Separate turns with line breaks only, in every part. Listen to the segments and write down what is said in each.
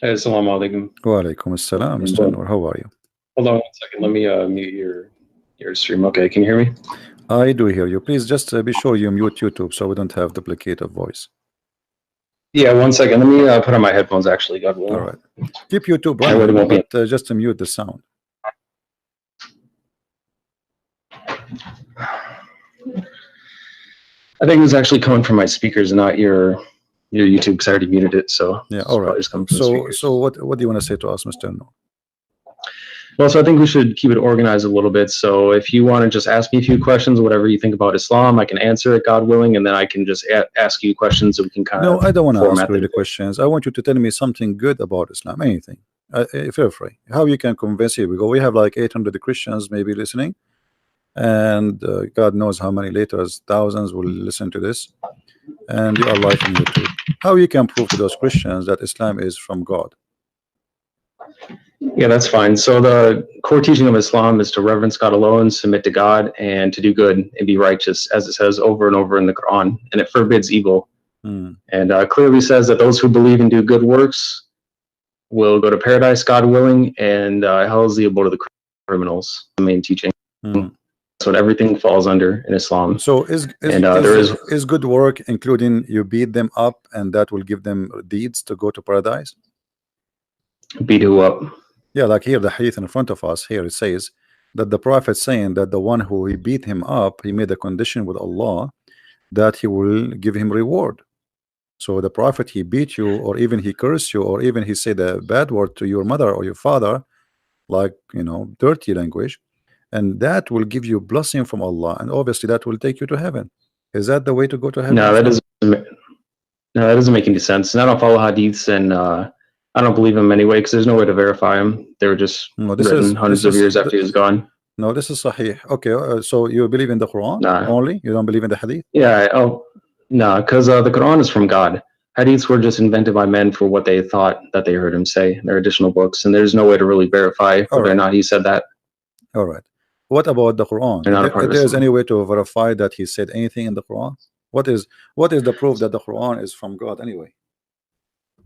Assalamu alaikum.
Walaikum assalam, Mr. Noor. How are you?
Hold on 1 second. Let me mute your stream. Okay, can you hear me?
I do hear you. Please just be sure you mute YouTube so we don't have duplicative voice.
Yeah, 1 second. Let me put on my headphones. Actually, God will.
All right. Keep YouTube
I really
running,
won't
but just mute the sound.
I think it was actually coming from my speakers and not your YouTube, because I already muted it. So
Yeah.
it's
All
probably
right.
just coming from the speakers.
So what do you want to say to us, Mr. Noor?
Well, so I think we should keep it organized a little bit. So if you want to just ask me a few questions, whatever you think about Islam, I can answer it, God willing, and then I can just ask you questions so we can kind of.
No, I don't want to ask
format
you the
the
questions. I want you to tell me something good about Islam, anything. Feel free. How you can convince you? Because we have like 800 Christians maybe listening, and God knows how many later thousands will listen to this, and you are live on YouTube. How you can prove to those Christians that Islam is from God?
Yeah, that's fine. So the core teaching of Islam is to reverence God alone, submit to God, and to do good and be righteous, as it says over and over in the Quran. And it forbids evil. And clearly says that those who believe and do good works will go to paradise, God willing, and hell is the abode of the criminals. The main teaching. That's what everything falls under in Islam.
So is good work including you beat them up and that will give them deeds to go to paradise?
Beat who up?
Yeah, like here the hadith in front of us, here it says that the prophet saying that the one who he beat him up, he made a condition with Allah that he will give him reward. So the prophet, he beat you, or even he cursed you, or even he said a bad word to your mother or your father, like, you know, dirty language, and that will give you blessing from Allah, and obviously that will take you to heaven. Is that the way to go to heaven?
No, that doesn't make any sense. And I don't follow hadiths, and I don't believe him anyway, because there's no way to verify him. They were just written hundreds of years after he was gone.
No, this is sahih. Okay, so you believe in the Quran only? You don't believe in the hadith?
Yeah. Oh, no, because the Quran is from God. Hadiths were just invented by men for what they thought that they heard him say. They're additional books, and there's no way to really verify whether or not he said that.
All right. What about the Quran? If there's any way to verify that he said anything in the Quran? What is the proof that the Quran is from God anyway?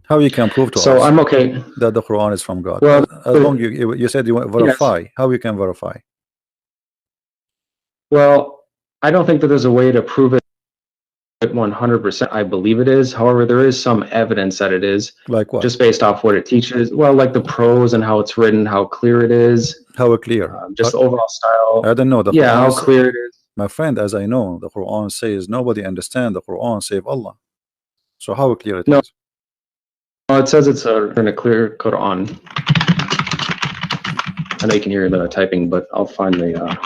How you can prove to us
I'm okay
that the Quran is from God?
Well,
as long you said you want to verify. Yes. How you can verify?
Well, I don't think that there's a way to prove it 100%. I believe it is. However, there is some evidence that it is.
Like what?
Just based off what it teaches. Well, like the prose and how it's written, how clear it is.
How clear?
Just the overall style.
I don't know. The
yeah,
Quran
how clear it is.
My friend, as I know, the Quran says nobody understands the Quran save Allah. So how clear it is?
No, it says it's in a clear Quran. I know you can hear the typing, but I'll find the.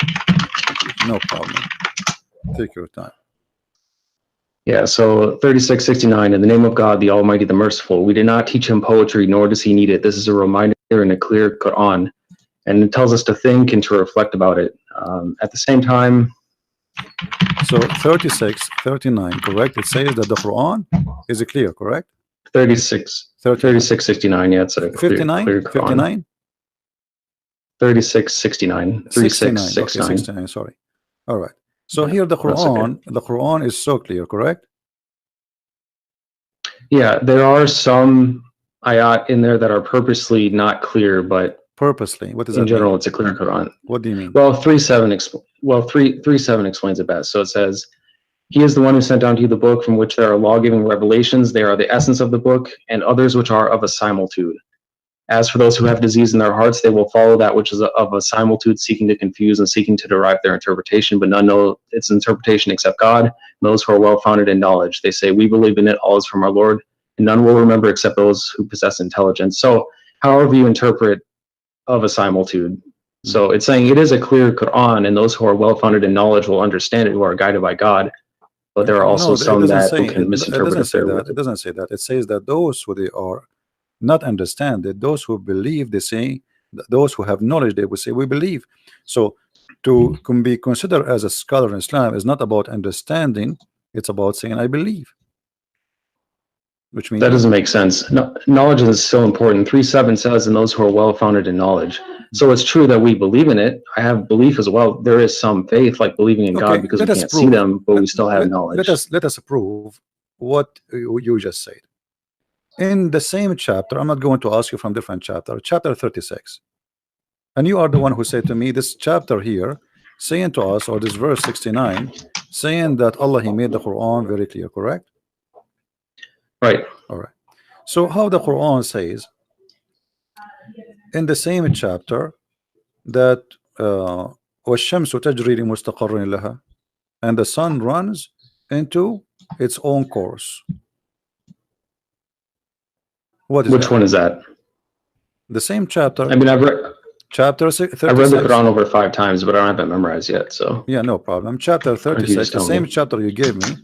No problem. Take your time.
Yeah, so 3669, in the name of God, the Almighty, the Merciful. We did not teach him poetry, nor does he need it. This is a reminder in a clear Quran, and it tells us to think and to reflect about it. At the same time.
So 3639, correct? It says that the Quran is clear, correct?
3669, yeah, it's a
59,
clear Quran.
59?
3669. 3669.
Okay, 69, sorry. All right. So here the Quran is so clear, correct?
Yeah, there are some ayat in there that are purposely not clear, but
purposely, what does that
in general
mean?
It's a clear Quran.
What do you mean?
Well, 3:7 explains it best. So it says, he is the one who sent down to you the book from which there are law-giving revelations. They are the essence of the book, and others which are of a similitude. As for those who have disease in their hearts, they will follow that which is of a similitude, seeking to confuse and seeking to derive their interpretation, but none know its interpretation except God, and those who are well-founded in knowledge. They say, we believe in it, all is from our Lord, and none will remember except those who possess intelligence. So however you interpret of a similitude. So it's saying it is a clear Quran, and those who are well-founded in knowledge will understand it, who are guided by God. But there are also some that can misinterpret it.
It doesn't say that. It says that those who they are not understand it, those who believe, they say, those who have knowledge, they will say, we believe. So to be considered as a scholar in Islam is not about understanding, it's about saying, I believe. Which means
that doesn't make sense. No, knowledge is so important. 3:7 says, and those who are well-founded in knowledge. So it's true that we believe in it. I have belief as well. There is some faith, like believing in God, because we can't see them, but we still have knowledge.
Let us prove what you just said. in the same chapter, I'm not going to ask you from different chapter, chapter 36, and you are the one who said to me this chapter here saying to us, or this verse 69 saying that Allah, he made the Quran very clear, correct?
Right.
All right. So how the Quran says in the same chapter that وَالشَّمْسُ تَجْرِي لِمُسْتَقَرٍ لَهَا, and the sun runs into its own course. What is
Which
that?
one is that?
The same chapter.
I mean, I've read
Chapter
I've read the
36.
Quran over 5 times, but I don't have it memorized yet. So
Yeah, no problem. Chapter
you
36,
just
the
tell
same
me.
chapter you gave me.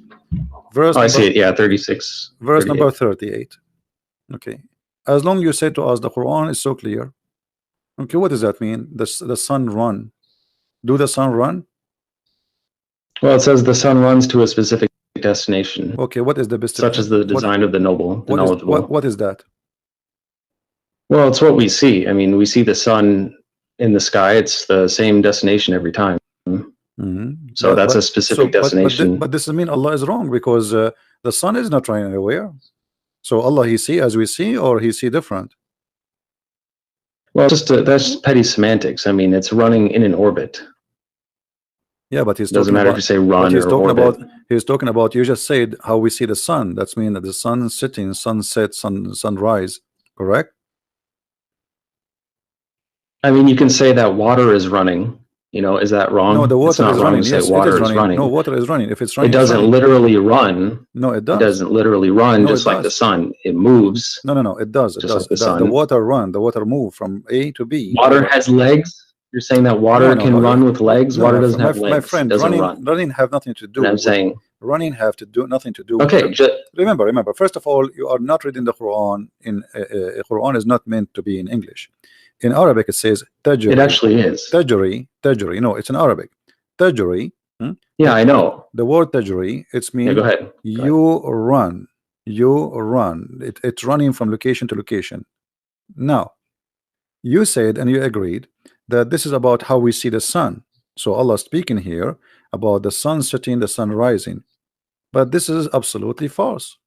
Verse
Oh, I
number,
see it. Yeah, 36.
verse
38.
number 38. Okay. As long you say to us the Quran is so clear. Okay, what does that mean? The sun run. Do the sun run?
Well, it says the sun runs to a specific destination,
Okay, what is the best?
such as the design of the noble, the knowledgeable.
What is that?
Well, it's what we see. I mean, we see the sun in the sky. It's the same destination every time. So that's a specific destination.
But this doesn't mean Allah is wrong, because the sun is not running anywhere. So Allah, he see as we see, or he see different?
Well, that's petty semantics. I mean, it's running in an orbit.
Yeah, but he's
doesn't
talking
matter
about,
if you say run
he's
or
talking
orbit.
about, he's talking about, you just said how we see the sun. That's mean that the sun setting, sunset, sunrise, correct?
I mean, you can say that water is running. You know, is that wrong?
No, the water
it's not
is
wrong
running.
to say
Yes,
water
it is
is
running. No, water is running. If it's running,
it doesn't literally run.
No, it does.
It doesn't literally run,
No,
just
it
like the
does.
sun. It moves.
No, it does. It
Just
does.
like the
The
sun.
water run. The water move from A to B.
Water has legs. You're saying that water can run with legs? Water doesn't have legs.
My friend,
it doesn't run.
running have nothing to do.
And I'm
with,
saying
running have to do nothing to do.
Okay,
with remember. First of all, you are not reading the Quran in Quran is not meant to be in English. In Arabic, it says tajri.
It actually is.
Tajri. No, it's in Arabic. Tajri.
Yeah, I know.
The word tajri, it's mean
go ahead.
You run. It's running from location to location. Now, you said and you agreed that this is about how we see the sun. So Allah speaking here about the sun setting, the sun rising. But this is absolutely false.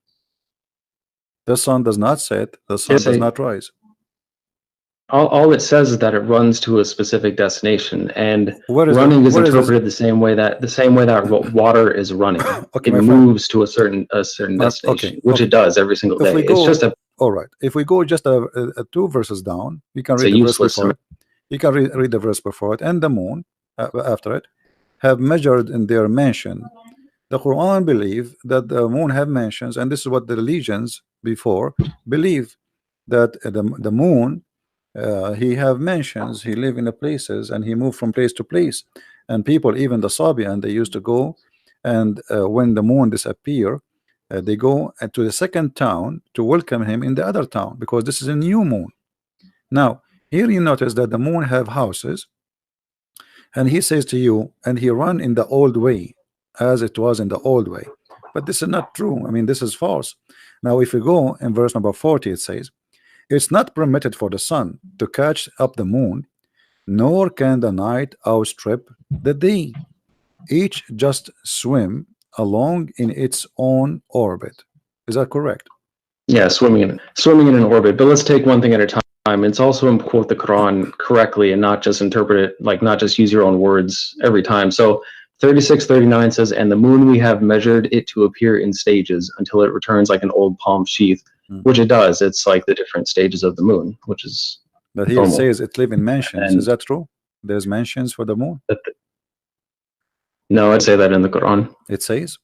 The sun does not set, the sun does not rise.
All it says is that it runs to a specific destination, and running is interpreted the same way that water is running.
Okay,
it moves to a certain destination, which it does every single day. It's just a
all right. If we go just two verses down, you can read the verse before it. You can read the verse before it. And the moon after it have measured in their mansion. The Quran believe that the moon have mansions, and this is what the religions before believe, that the moon he have mansions, he live in the places, and he moved from place to place. And people, even the Sabian, they used to go, and when the moon disappear, they go to the second town to welcome him in the other town, because this is a new moon. Now here you notice that the moon have houses, and he says to you, and he run in the old way, as it was in the old way. But this is not true. I mean, this is false. Now if you go in verse number 40, it says, it's not permitted for the sun to catch up the moon, nor can the night outstrip the day. Each just swim along in its own orbit. Is that correct?
Yeah, swimming in an orbit. But let's take one thing at a time. It's also important to quote the Quran correctly and not just interpret it, like not just use your own words every time. So 36:39 says, and the moon we have measured it to appear in stages until it returns like an old palm sheath, which it does. It's like the different stages of the moon, which is
but here it says it live in mansions. Is that true? There's mansions for the moon?
No, I'd say that in the Quran.
It says?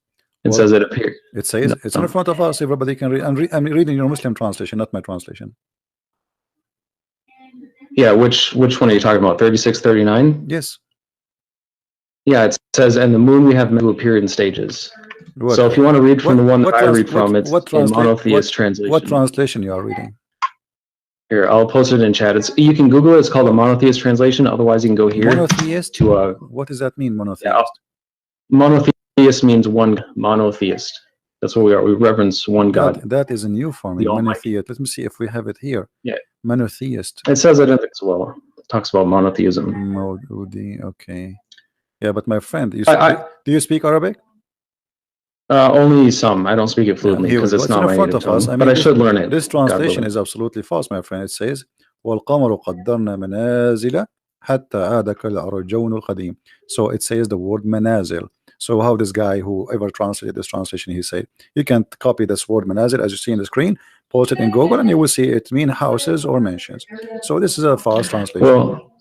It says it appears.
It says it's in front of us. Everybody can read. I'm reading your Muslim translation, not my translation.
Yeah, which one are you talking about? 36:39?
Yes.
Yeah, it says, and the moon we have meant to appear in stages. So if you want to read from the one that I read from, it's in monotheist translation.
What translation you are reading?
Here, I'll post it in chat. You can Google it. It's called a monotheist translation. Otherwise, you can go here.
Monotheist? What does that mean, monotheist?
Yeah, monotheist means one monotheist. That's what we are. We reverence one God.
That is a new form. Monotheist. Let me see if we have it here.
Yeah.
Monotheist.
It says it as well. It talks about monotheism.
Okay. Yeah, but my friend, do you speak Arabic?
Only some. I don't speak it
Yeah,
fluently
here we
because
go.
it's
It's
not
in
my
front
native
of us.
tongue,
I
but
mean,
I should learn it.
this
God
translation
willing.
is absolutely false, my friend. It says والقمر قدرنا منازل حتى عاد كالعرجون القديم. So it says the word manazil. So how this guy who ever translated this translation, he said you can copy this word manazil as you see in the screen, post it in Google, and you will see it mean houses or mansions. So this is a false translation.
Well,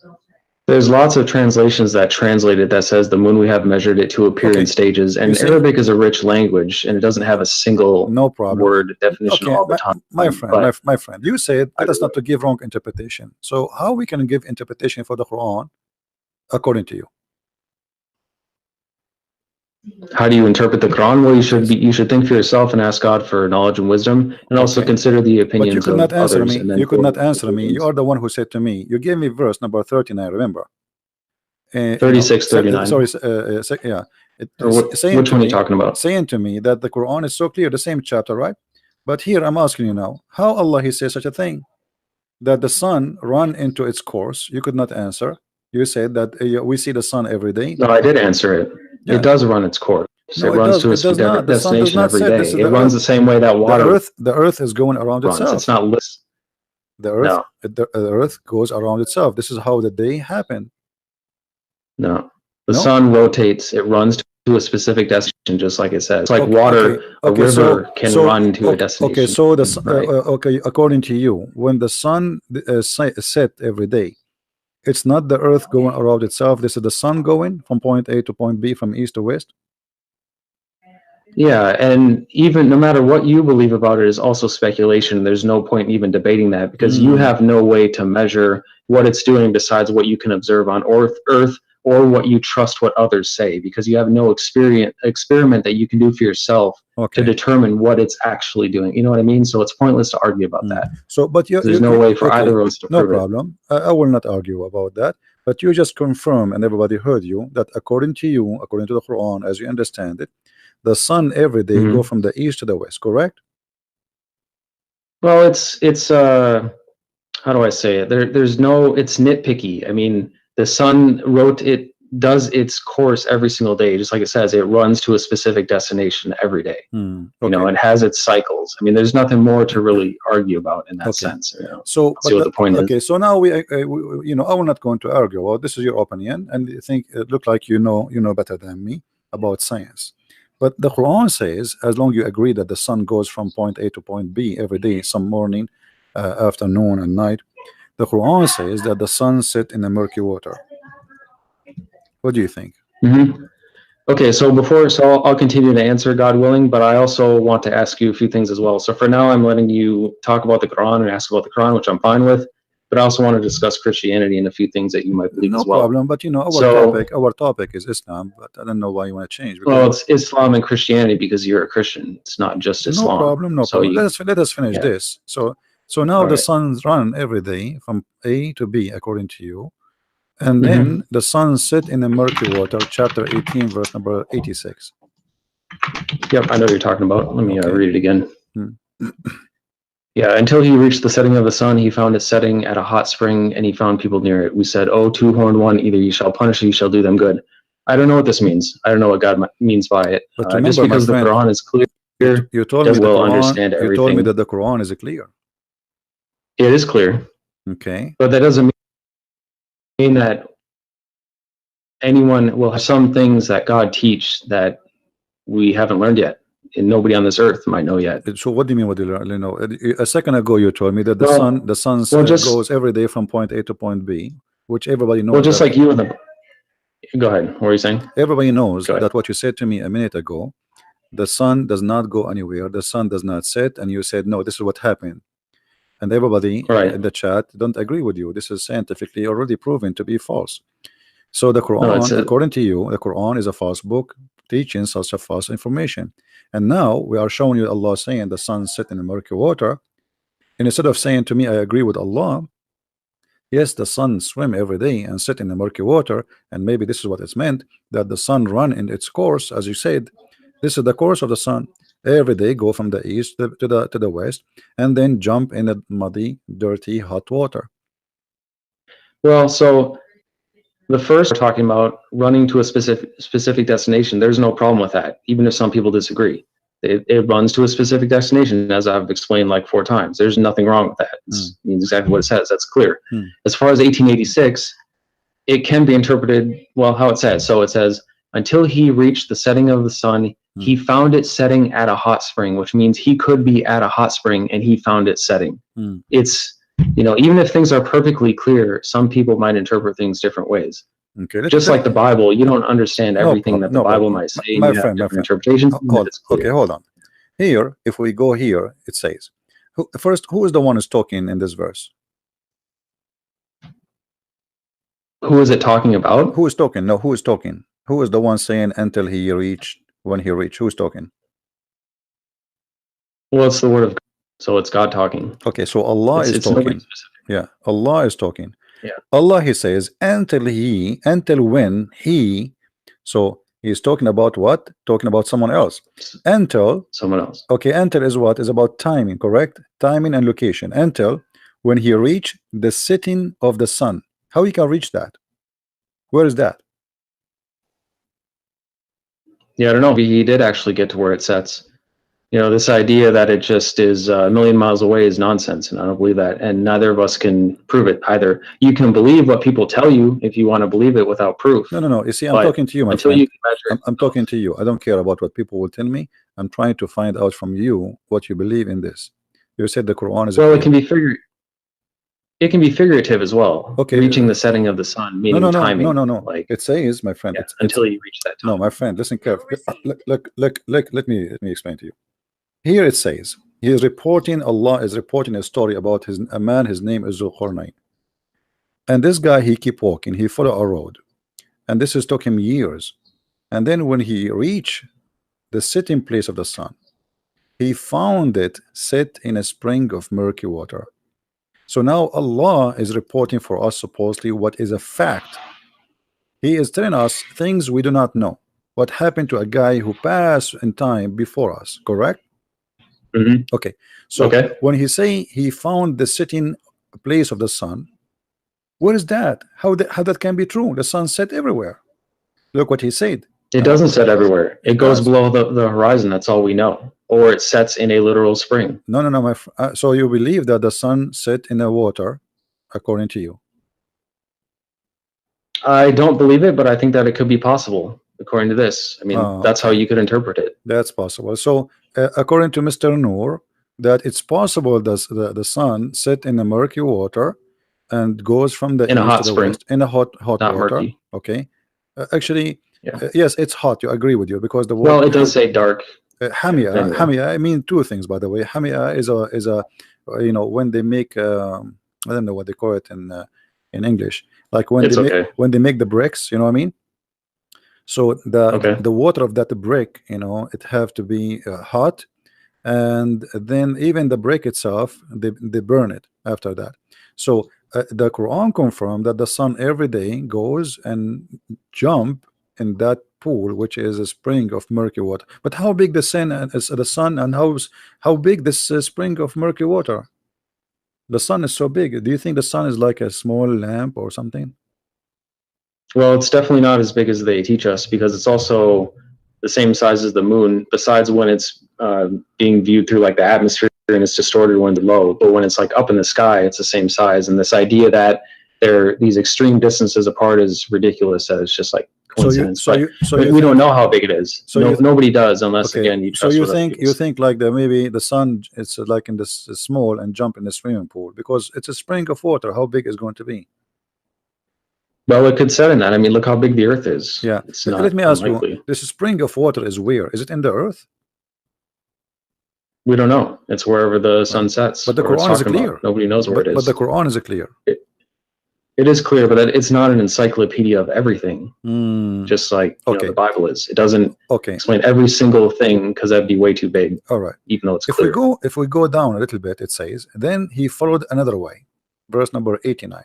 there's lots of translations that translate it that says the moon we have measured it to appear in
Okay,
stages.
you
And
see,
Arabic is a rich language and it doesn't have a single
no problem.
word definition
Okay,
all the time.
my friend,
But
my friend, you said let us not to give wrong interpretation. So how we can give interpretation for the Quran according to you?
how do you interpret the Quran? Well,
Yes.
you should think for yourself and ask God for knowledge and wisdom, and also
Okay.
consider the
But you
opinions
could
of
not answer
others.
me.
And then
You could not
form
answer me. You
conclusions.
are the one who said to me. You gave me verse number 39. Remember?
36, 39.
Sorry. Yeah. Saying
Which
to
one are you
me,
talking about?
saying to me that the Quran is so clear, the same chapter, right? But here I'm asking you now, how Allah He says such a thing, that the sun run into its course? You could not answer. You said that we see the sun every day.
No, I did answer it.
Yeah.
It does run its course.
No,
it runs to a
it does not. The sun does
destination
not
every
set.
day.
This is
It
the
runs
earth.
the same way that water
The earth is going around
runs.
itself.
It's not list.
The earth,
No.
the earth goes around itself. This is how the day happened.
No. The
No?
sun rotates. It runs to a specific destination, just like it says. It's like water, a river can run to a destination.
Okay, so the
right.
okay, according to you, when the sun set every day, it's not the earth going around itself. This is the sun going from point A to point B, from east to west.
Yeah, and even no matter what you believe about it is also speculation. There's no point in even debating that because you have no way to measure what it's doing besides what you can observe on Earth or what you trust what others say, because you have no experiment that you can do for yourself to determine what it's actually doing. You know what I mean? So it's pointless to argue about that.
So, but
there's no way for either of us to prove it.
No problem. I will not argue about that. But you just confirm, and everybody heard you, that according to you, according to the Quran, as you understand it, the sun every day go from the east to the west, correct?
Well, it's how do I say it? There's no, it's nitpicky. I mean, the sun does its course every single day, just like it says, it runs to a specific destination every day. You know, it has its cycles. I mean, there's nothing more to really argue about in that sense. You know?
So,
see what the point is.
So now we, you know, I will not going to argue. Well, this is your opinion, and you think it look like you know better than me about science. But the Quran says, as long as you agree that the sun goes from point A to point B every day, some morning, afternoon, and night, the Quran says that the sun set in the murky water. What do you think?
Okay, so I'll continue to answer, God willing, but I also want to ask you a few things as well. So for now, I'm letting you talk about the Quran and ask about the Quran, which I'm fine with. But I also want to discuss Christianity and a few things that you might believe as well.
No problem, but you know, our topic is Islam, but I don't know why you want to change.
Well, it's Islam and Christianity because you're a Christian. It's not just Islam.
No problem. Let us finish this. So now the suns run every day from A to B, according to you. And then the sun set in the murky water, chapter 18, verse number 86.
Yep, I know what you're talking about. Let me read it again. Yeah, until he reached the setting of the sun, he found it setting at a hot spring, and he found people near it. We said, "Oh, two-horned one, either you shall punish or you shall do them good." I don't know what this means. I don't know what God means by it.
But remember,
just because the Quran is clear,
you told me
understand everything.
You told me that the Quran is clear.
It is clear.
Okay.
But that doesn't mean that anyone will have some things that God teach that we haven't learned yet. And nobody on this earth might know yet.
So what do you mean? What do you know? A second ago, you told me that the sun goes every day from point A to point B, which everybody knows.
Well, just like you and the. Go ahead. What were you saying?
Everybody knows that what you said to me a minute ago. The sun does not go anywhere. The sun does not set, and you said no. This is what happened, and everybody in the chat don't agree with you. This is scientifically already proven to be false. So the Quran, according to you, the Quran is a false book teaching such a false information. And now we are showing you Allah saying the sun set in the murky water. And instead of saying to me, I agree with Allah, yes, the sun swim every day and sit in the murky water, and maybe this is what it's meant, that the sun run in its course, as you said. This is the course of the sun. Every day go from the east to the west, and then jump in the muddy, dirty, hot water.
Well, so The first we're talking about running to a specific destination. There's no problem with that, even if some people disagree. It runs to a specific destination, as I've explained like 4 times. There's nothing wrong with that. It means exactly what it says. That's clear. As far as 1886, it can be interpreted, well, how it says. So it says, until he reached the setting of the sun, he found it setting at a hot spring, which means he could be at a hot spring and he found it setting. It's, even if things are perfectly clear, some people might interpret things different ways.
Okay,
just like the Bible, you don't understand everything that the Bible might say.
My friend,
interpretations.
Okay, hold on. Here, if we go here, it says, who is the one who's talking in this verse?
Who is it talking about?
Who is talking? No, who is talking? Who is the one saying until he reached, when he reached? Who's talking?
Well, it's the word of God, so it's God talking.
Okay, so Allah is talking. Yeah, Allah is talking.
Yeah.
Allah, he says, until when he, so he's talking about what? Talking about someone else. Until
someone else.
Okay, until is what? Is about timing, correct? Timing and location. Until when he reached the setting of the sun. How he can reach that? Where is that?
Yeah, I don't know. He did actually get to where it sets. This idea that it just is a million miles away is nonsense, and I don't believe that. And neither of us can prove it either. You can believe what people tell you if you want to believe it without proof.
No. You see, I'm talking to you, my friend. I'm talking to you. I don't care about what people will tell me. I'm trying to find out from you what you believe in this. You said the Quran is.
Well, it can be figurative as well.
Okay.
Reaching the setting of the sun, meaning timing.
No.
Like
it says, my friend.
Yeah, until you reach that time.
No, my friend. Listen carefully. Look. Let me explain to you. Here it says Allah is reporting a story about a man. His name is Zulqarnain, and this guy, he keep walking. He follow a road, and this is took him years. And then when he reached the setting place of the sun, he found it set in a spring of murky water. So now Allah is reporting for us supposedly what is a fact. He is telling us things we do not know. What happened to a guy who passed in time before us, correct? Okay. So when he say he found the setting place of the sun, where is that? How that can be true? The sun set everywhere. Look what he said.
It doesn't set everywhere. It goes below the horizon. That's all we know. Or it sets in a literal spring.
No. So you believe that the sun set in the water, according to you?
I don't believe it, but I think that it could be possible, according to this. I mean, that's how you could interpret it.
That's possible. So according to Mr. Noor, that it's possible that the sun set in the murky water and goes from the
in a
east
hot
to the
spring,
west, in a hot
not
water.
Murky.
Okay, actually,
yeah.
Yes, it's hot. You agree with you because the water.
Well, it does say dark.
Hamia. I mean two things, by the way. Hamia is a when they make I don't know what they call it in English, like when they make the bricks. You know what I mean? So the water of that brick, it have to be hot, and then even the brick itself, they burn it after that. So the Quran confirmed that the sun every day goes and jump in that pool, which is a spring of murky water. But how big the sun and how big this spring of murky water? The sun is so big. Do you think the sun is like a small lamp or something?
Well, it's definitely not as big as they teach us, because it's also the same size as the moon, besides when it's being viewed through like the atmosphere and it's distorted when it's low. But when it's like up in the sky, it's the same size. And this idea that they're these extreme distances apart is ridiculous. That it's just like coincidence. We don't know how big it is. So nobody does, unless again you trust.
So you think like that maybe the sun it's like in this small and jump in the swimming pool because it's a spring of water. How big is going to be?
Well, it could set in that. I mean, look how big the Earth is.
Yeah. Let me ask you: this spring of water is where? Is it in the Earth?
We don't know. It's wherever the sun sets.
But the Quran is clear.
Nobody knows where it is.
But the Quran is clear.
It is clear, but it's not an encyclopedia of everything. Just like the Bible is. It doesn't explain every single thing because that'd be way too big.
All right.
Even though it's clear.
If we go down a little bit, it says, then he followed another way. Verse number 89.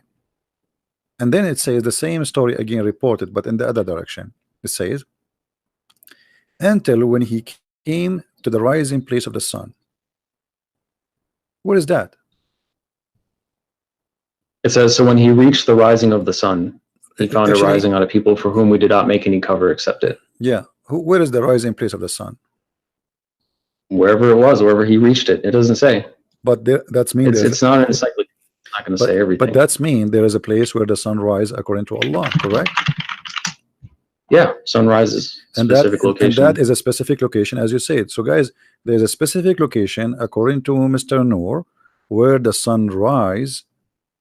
And then it says the same story again reported, but in the other direction. It says, until when he came to the rising place of the sun. Where is that?
It says, so when he reached the rising of the sun. He found
Actually,
a rising out of people for whom we did not make any cover except it.
yeah. Where is the rising place of the sun?
Wherever it was, wherever he reached it. It doesn't say.
But that's mean
It's not an encyclopedia. It's not going to say everything.
But that's mean there is a place where the sun rise according to Allah, correct?
Yeah, sunrise is a specific location.
And that is a specific location, as you said. So, guys, there's a specific location according to Mr. Noor where the sun rise,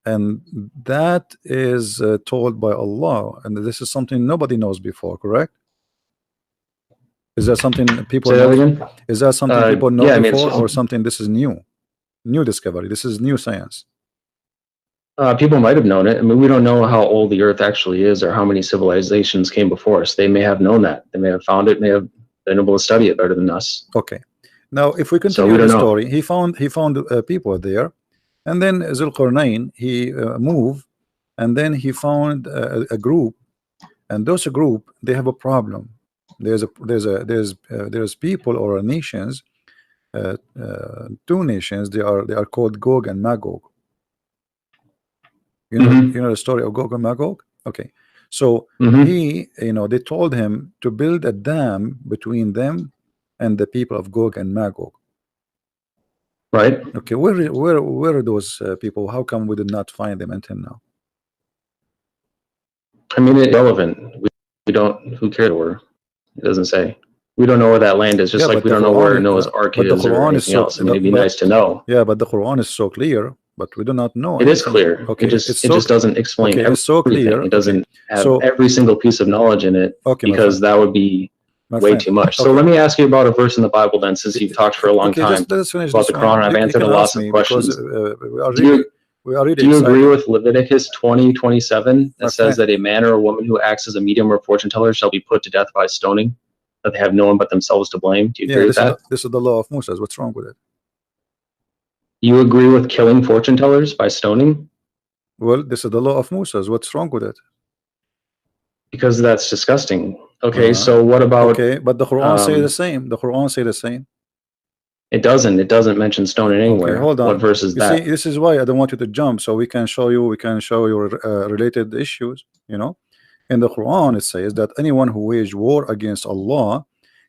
and that is told by Allah, and this is something nobody knows before, correct? Is that something people
Say that
know?
again?
Is that something people know
yeah,
before, or something this is new discovery? This is new science.
People might have known it. I mean, we don't know how old the Earth actually is or how many civilizations came before us. They may have known that. They may have found it. May have been able to study it better than us.
Okay. Now, if we continue the story, he found people there, and then Zulqarnain he moved, and then he found a group, and those group they have a problem. There's people or nations, two nations. They are called Gog and Magog. You know the story of Gog and Magog. Okay, so he, they told him to build a dam between them and the people of Gog and Magog.
Right.
Okay, where are those people? How come we did not find them until now?
I mean, it's irrelevant. We don't. Who cares where? It doesn't say. We don't know where that land is. Just like we don't know where Noah's Ark is or anything else. It may be nice to know.
Yeah, but the Quran is so clear. But we do not know.
It is clear.
Okay,
it just doesn't explain everything.
It's so clear.
It doesn't have every single piece of knowledge in it, because that would be way too much. So let me ask you about a verse in the Bible then, since you've talked for a long time about the Quran. I've answered lots of questions. Do you agree with Leviticus 20:27 that says that a man or a woman who acts as a medium or fortune teller shall be put to death by stoning, that they have no one but themselves to blame? Do you agree with that?
This is the law of Moses. What's wrong with it?
You agree with killing fortune tellers by stoning?
Well, this is the law of Moses. What's wrong with it?
Because that's disgusting. Okay, so what about...
Okay, but the Quran say the same. The Quran say the same.
It doesn't. It doesn't mention stoning anywhere.
Okay, hold on.
What verse is that?
See, this is why I don't want you to jump, so we can show you related issues, In the Quran, it says that anyone who waged war against Allah,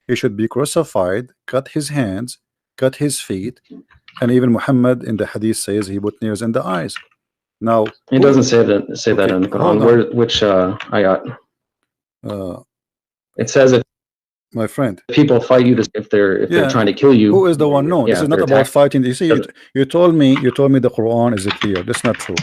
he should be crucified, cut his hands, cut his feet, and even Muhammad in the hadith says he put nails in the eyes. Now
it doesn't say that in the Quran. Which ayat? It says if
my friend,
people fight you if they're trying to kill you.
Who is the one? No, this is not about fighting. You see, you told me the Quran is clear. That's not true.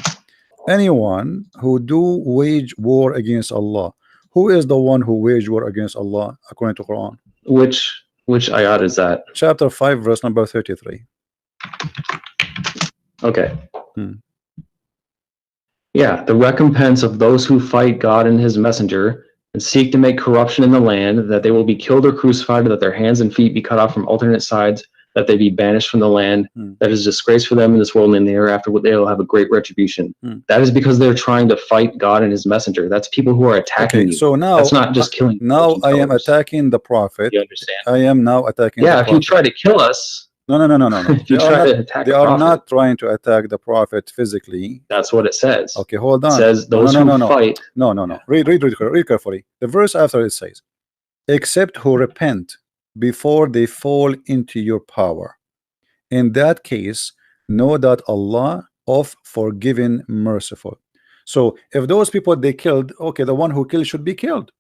Anyone who do wage war against Allah, who is the one who wage war against Allah according to Quran?
Which ayat is that?
Chapter 5, verse number 33.
Okay. Yeah, the recompense of those who fight God and his messenger and seek to make corruption in the land, that they will be killed or crucified, that their hands and feet be cut off from alternate sides, that they be banished from the land. That is disgrace for them in this world and in the hereafter, they will have a great retribution. That is because they're trying to fight God and his messenger. That's people who are attacking you.
So now
that's not just killing.
Now I am attacking the prophet.
You understand?
I am now attacking
the prophet. If you try to kill us.
No.
If you try to attack
they are not trying to attack the prophet physically.
That's what it says.
Okay, hold on.
It says those who fight.
No. Read carefully. The verse after it says, except who repent before they fall into your power. In that case, know that Allah of forgiving, merciful. So if those people they killed, okay, the one who killed should be killed.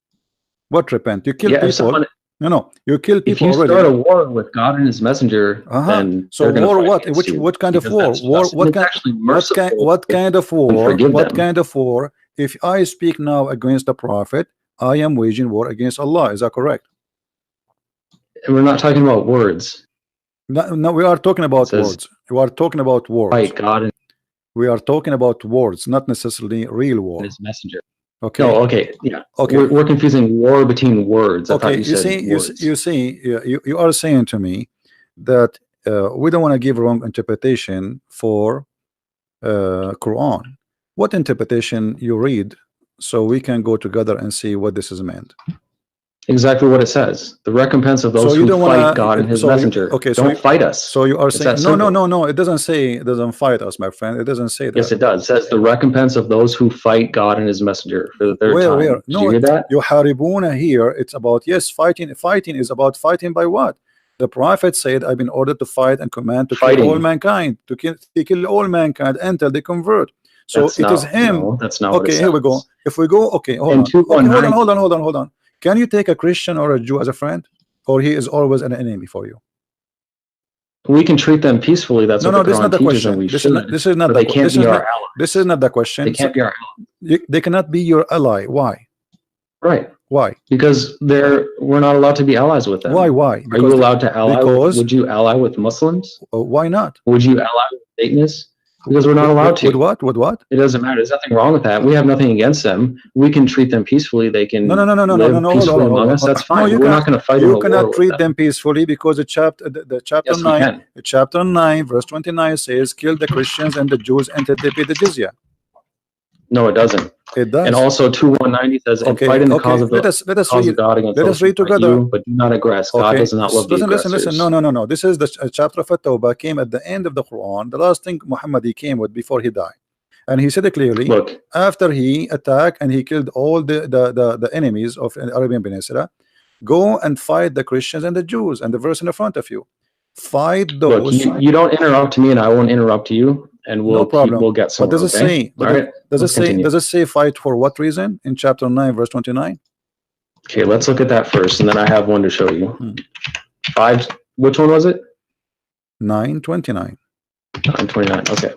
What repent? You kill people. No, you kill people.
If you start a war with God and his messenger, then
so war what? What kind of war? What kind of war? What kind of war? If I speak now against the prophet, I am waging war against Allah. Is that correct?
And we're not talking about words.
No, we are talking about words. We are talking about words.
Fight God and
we are talking about words, not necessarily real war.
His messenger.
Okay.
No. Okay. Yeah.
Okay.
We're confusing war between words.
Okay. You are saying to me that we don't want to give wrong interpretation for Quran. What interpretation you read, so we can go together and see what this is meant.
Exactly what it says. The recompense of those
So you
who
don't
fight
wanna,
God and his
so you,
messenger.
okay, so
Don't fight us.
so you are
It's
saying
that
no, no,
simple.
no, no. It doesn't say it doesn't fight us, my friend. It doesn't say that.
Yes, it does. It says the recompense of those who fight God and his messenger for the third time.
Where?
Did
No,
you hear that?
Yuharibuna here. It's about, yes, fighting. Fighting is about fighting by what? The prophet said, "I've been ordered to fight and command to kill all mankind, to kill all mankind until they convert." So
That's
it is
not,
him.
no, that's not what it
Okay, here we go.
says.
If we go, okay, hold
In
on. Okay, hold on,
219
hold on. Can you take a Christian or a Jew as a friend, or he is always an enemy for you?
we can treat them peacefully. That's
No,
what
no,
the
this is not
Quran
the
teaches, and
question.
we
This
should.
is not. This is not
But
the.
they can't
This
be
is
our
not.
allies.
This is not the question.
They can't be our allies.
They cannot be your ally. Why?
Right.
Why?
Because we're not allowed to be allies with them.
Why?
Are you allowed to ally? Would you ally with Muslims?
Why not?
Would you ally with Satanists? Because we're not allowed to.
With what? With what?
It doesn't matter. There's nothing wrong with that. We have nothing against them. We can treat them peacefully. They can live peacefully among us. That's fine. We're not going to fight.
You cannot treat them peacefully because the chapter
Yes,
9, chapter 9, verse 29 says, "Kill the Christians and the Jews until they pay the jizya."
No, it doesn't.
It does.
And also 2:190 says, "And fight in the cause of
let us read.
God against
Let us read together.
you, but do not aggress. God does not love the aggressors."
Listen. No. This is the chapter of At-Tawbah came at the end of the Quran. The last thing Muhammad he came with before he died, and he said it clearly.
Look,
after he attacked and he killed all the enemies of the Arabian Peninsula, go and fight the Christians and the Jews. And the verse in the front of you, fight those.
Look, you don't interrupt me, and I won't interrupt you. And we'll get somewhere.
What does it say? Does it say fight for what reason in chapter 9 verse 29?
Okay, let's look at that first, and then I have one to show you. 5. Which one was it?
9:29.
9:29. Okay.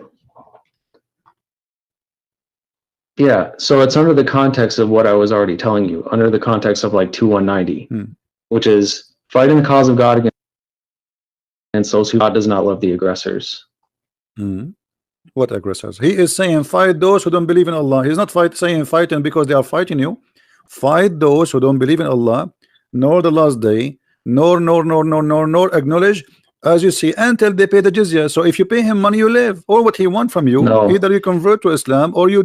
Yeah, so it's under the context of what I was already telling you, under the context of like 2:190, which is fighting the cause of God against those who God does not love the aggressors.
What aggressors? He is saying fight those who don't believe in Allah. He's not saying fighting because they are fighting you. Fight those who don't believe in Allah, nor the last day, nor acknowledge, as you see, until they pay the jizya. So if you pay him money, you live, or what he want from you.
No.
Either you convert to Islam, or you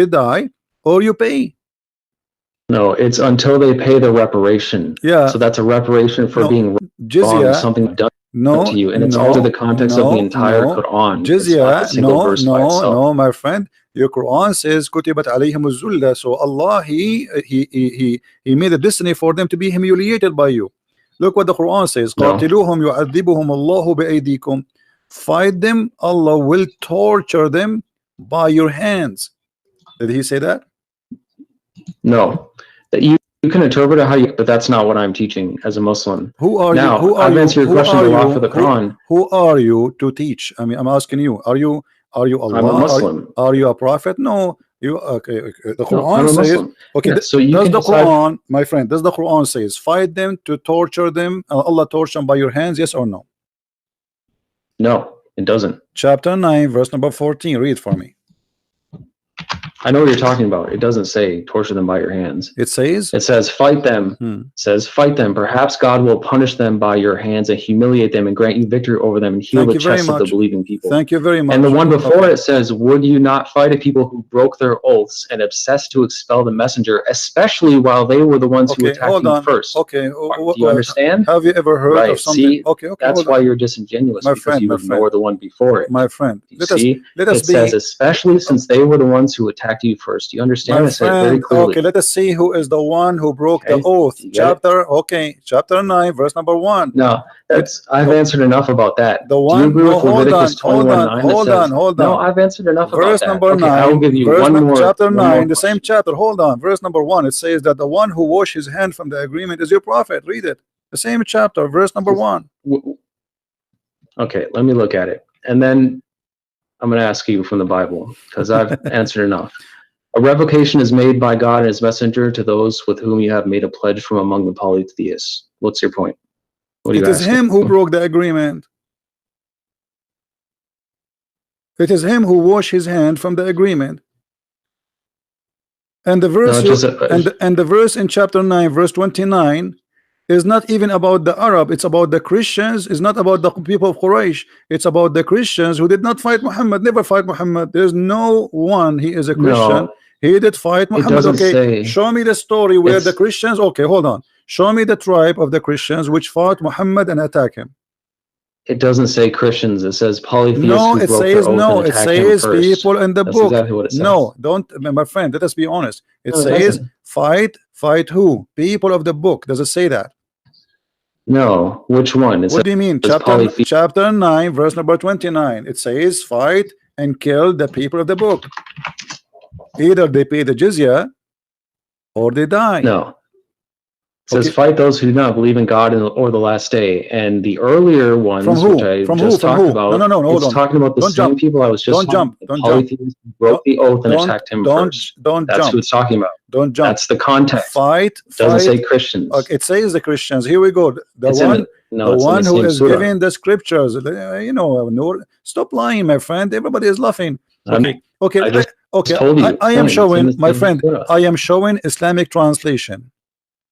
die, or you pay.
No, it's until they pay the reparation.
Yeah.
So that's a reparation for being
jizya,
wrong, something done to you, and it's also the context of the entire Quran.
Jizya, no, my friend. Your Quran says kutibat alayhim az-zulla. So Allah he made a destiny for them to be humiliated by you. Look what the Quran says. قاتلوهم يعذبهم الله بأيديكم. Fight them, Allah will torture them by your hands. Did he say that?
No. That you can interpret it how you, but that's not what I'm teaching as a Muslim.
Who are
now,
you? Who are
I've
you?
answered your question for the Quran.
Who are you to teach? I mean, I'm asking you. Are you Allah?
I'm a Muslim.
Are you a prophet? No. You okay? The Quran
says.
Muslim. Okay.
Yeah, so you
does
can
the
decide,
Quran, my friend? Does the Quran says fight them to torture them? Allah torture them by your hands? Yes or no?
No, it doesn't.
Chapter 9, verse number 14. Read for me.
I know what you're talking about. It doesn't say torture them by your hands.
It says?
It says fight them. It says fight them. Perhaps God will punish them by your hands and humiliate them and grant you victory over them and heal the chests of the believing people.
Thank you very much.
And the one before it says, would you not fight a people who broke their oaths and obsessed to expel the messenger, especially while they were the ones who attacked you first?
Okay.
Do you understand?
Have you ever heard of something?
See, that's why you're disingenuous, because you ignore the one before it.
My friend,
let us says, especially since they were the ones who attacked you first. Do you understand? I said very clearly.
Okay, let us see who is the one who broke the oath. Chapter 9, verse number 1.
No, I've answered enough about that.
The one.
Do you agree with Leviticus 21:9?
Hold on.
No, I've answered enough
verse
about that.
Number 9.
I will give you one more.
Chapter 9, the same chapter. Hold on. Verse number 1. It says that the one who washed his hand from the agreement is your prophet. Read it. The same chapter, verse number 1.
Okay, let me look at it, and then I'm going to ask you from the Bible because I've answered enough. A revocation is made by God and his messenger to those with whom you have made a pledge from among the polytheists. What's your point? What are you asking?
It is him who broke the agreement. It is him who washed his hand from the agreement. And the verse and the verse in chapter 9, verse 29 is not even about the Arab. It's about the Christians. It's not about the people of Quraysh. It's about the Christians who did not fight Muhammad, never fight Muhammad. There's no one. He is a Christian. He did fight Muhammad. Okay, show me the story where the Christians. Okay, hold on. Show me the tribe of the Christians which fought Muhammad and attacked him.
It doesn't say Christians. It says polytheists.
No,
who
it
broke
says
their oath
no.
and
It
attacked him
says
first.
people in the
That's
book.
exactly what it says.
No, don't, my friend. Let us be honest. It
No, it
says
doesn't.
fight who? People of the book. Does it say that?
No, which one? It
What do you mean?
says polytheists.
Chapter 9, verse number 29. It says fight and kill the people of the book. Either they pay the jizya or they die.
No. It says
Okay.
fight those who do not believe in God or the last day. And the earlier ones,
From who?
which I
From
just
who? From
talked
who?
about,
No, hold
it's
on.
talking about the
Don't
same
jump.
people I was just
Don't jump.
talking
Don't
about.
jump.
Polytheists who broke the oath and attacked him first.
Don't
That's
jump.
who it's talking about.
Don't jump.
That's the context.
Fight.
It doesn't say
Fight.
Christians.
Okay, it says the Christians. Here we go. The
It's in
one,
no,
the
it's in
one
the
who
same
is
surah.
giving the scriptures. You know, Noor, stop lying, my friend. Everybody is laughing. Okay, okay,
I just
okay.
told you.
I am
It's in
showing,
the
my
same
friend.
surah.
I am showing Islamic translation.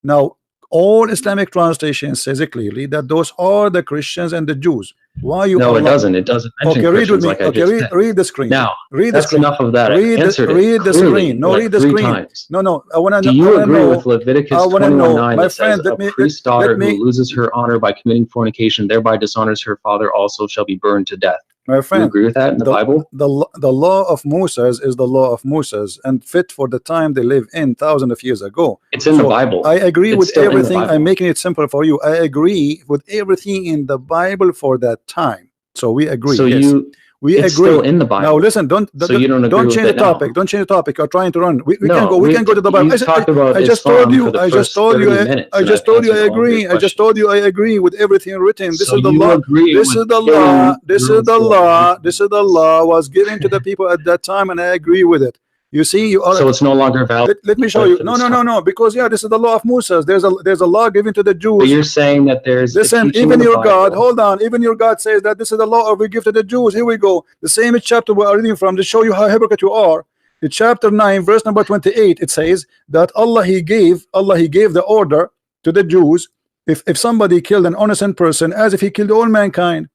Now, all Islamic translation says it clearly that those are the Christians and the Jews. Why you?
No,
are
it doesn't. It doesn't mention
Okay, read with
Christians
me.
like I
Okay,
just said.
read the screen.
Now,
read the
that's
screen.
enough of that. I
Read
answered it
read the
clearly,
screen. No,
like
read the
3
screen.
times.
No, I want to
Do
know.
you
I wanna
agree
know.
with Leviticus
I wanna know.
21:9
My
that
friend,
says
let
a
me-
priest's
let
daughter
me-
who loses her honor by committing fornication thereby dishonors her father also shall be burned to death?
My
Do you
friend,
agree with that in the Bible?
the law of Moses is the law of Moses and fit for the time they live in thousands of years ago.
It's in the Bible.
I agree
It's
with
still in the
everything.
Bible.
I'm making it simple for you. I agree with everything in the Bible for that time. So we agree.
So
yes. We
it's
agree.
still in the Bible.
Now listen, don't
So you don't agree with
change the
it now.
topic. Don't change the topic. You're trying to run. We
No,
can go. We can go to the Bible.
You talked about
I just
Islam
told you.
for the
I just
first
told you.
30 minutes,
I
and
just
I've
told you. I
answered all of your
agree. I just
questions.
told you. I agree with everything written. This
So
is the
you
law.
agree
This
with
is the
killing
law. This is
girls
the
who are
law.
raped?
This is the law was given to the people at that time, and I agree with it. You see, you are.
So it's no longer valid.
Let me show you. No. Because this is the law of Moses. There's a law given to the
But
Jews.
you're saying that there's a
Listen,
teaching
even
in the
your
Bible.
God, hold on, even your God says that this is the law we give to the Jews. Here we go. The same chapter we are reading from to show you how hypocrite you are. In chapter 9, verse number 28, it says that Allah he gave the order to the Jews if somebody killed an innocent person as if he killed all mankind.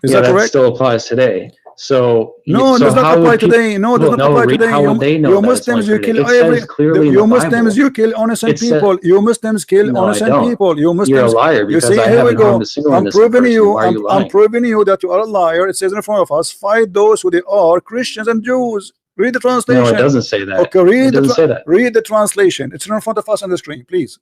Is
Yeah,
that
that
correct?
still applies today. So
No, it
so
does not
how
apply
would people-
today. No, it does
Well,
not
no,
apply
read-
today.
how would they know
You
that it's
Muslims,
like
you
today?
kill
It
every.
says clearly in
You
the
Muslims,
Bible.
you kill innocent
It said-
people. You Muslims kill
No, I
innocent
don't.
people. You
You're a
Muslims.
liar
You
because
see,
I
here we
haven't
go.
harmed a single
I'm
innocent
proving
person.
you.
Why are you
I'm
lying?
proving you that you are a liar. It says in front of us, fight those who they are, Christians and Jews. Read the translation.
No, it doesn't say that.
Okay, read
It doesn't say that.
read the translation. It's in front of us on the screen, please.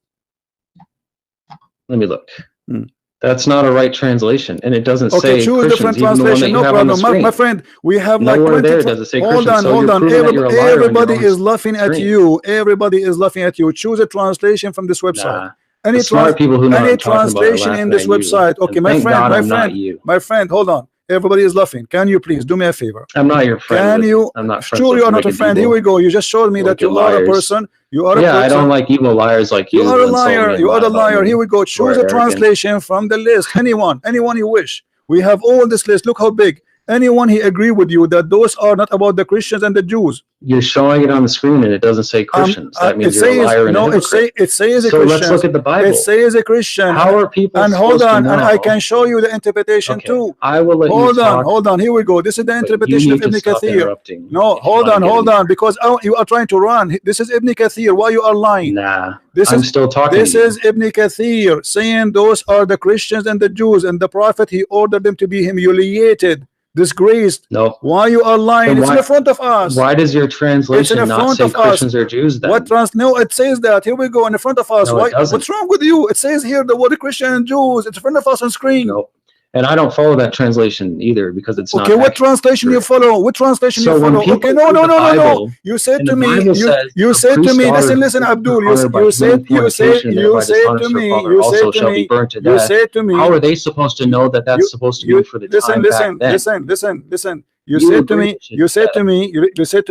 Let me look.
Hmm.
That's not a right translation, and it doesn't
Okay,
say
choose
Christians,
different
even the one that
translation.
you
No
have on the
problem,
screen.
my friend. We have like
Nowhere
20.
there does it say
Hold
Christians.
on,
So
hold
you're
on.
proving that you're a liar when you're
Everybody
on the
is laughing at
screen.
you. Everybody is laughing at you. Choose a translation from this website.
Nah.
Any
The smart people who know what
any
I'm talking about are
translation in this
laughing at you.
website. Okay,
And
my
thank
friend,
God
my
I'm not
friend,
you.
my friend. Hold on. Everybody is laughing. Can you please do me a favor?
I'm not your friend.
Can you?
I'm not friends
Sure,
with
you are not a
wicked
friend. Here
people.
we go. You just showed me that
Wicked
you are a
liars.
person. You are a
Yeah,
person.
I don't like evil liars like you.
You are a
who insult me
liar.
and
You are
lie
a
about
liar.
me.
Here we go. Choose a
arrogant.
translation from the list. Anyone you wish. We have all this list. Look how big. Anyone he agree with you that those are not about the Christians and the Jews.
You're showing it on the screen and it doesn't say Christians. That means you're a liar and a hypocrite.
It says a
So
Christian.
let's look at the Bible.
It says a Christian.
How are people
And hold
supposed to
on, and I
know?
can show you the interpretation
Okay,
too.
I will let you talk.
Hold on. Here we go. This is the
but
interpretation
you
of
need
Ibn
to stop
Kathir.
interrupting
No,
if you
hold
wanna
on,
get
because you are trying to run. This is Ibn Kathir. Why you are lying?
Nah,
This
I'm
is
still talking.
This
to you.
is Ibn Kathir saying those are the Christians and the Jews, and the Prophet he ordered them to be humiliated, disgraced.
No.
Why you are lying?
Then
It's in front of us.
Why does your translation
It's in
not
front
say
of us.
Christians or Jews then?
No, it says that. Here we go in front of us.
No, it
Why?
doesn't.
What's wrong with you? It says here the word Christian and Jews. It's in front of us on screen.
No. And I don't follow that translation either because it's not
Okay, what
accurate.
translation you follow? What translation
So
you
when
follow?
people
Okay, no.
read the Bible,
You said
and
to
the
me,
Bible says
you
a
said to
priest's
me,
daughter
listen, Abdul,
honored by
you said
committing fornication,
to
thereby dishonors her
me,
father
you
also
said to
shall
me,
be burnt to
you
death.
said to me,
How are they supposed to know that that's supposed to be for the time back then?
Listen. You said to me, you said to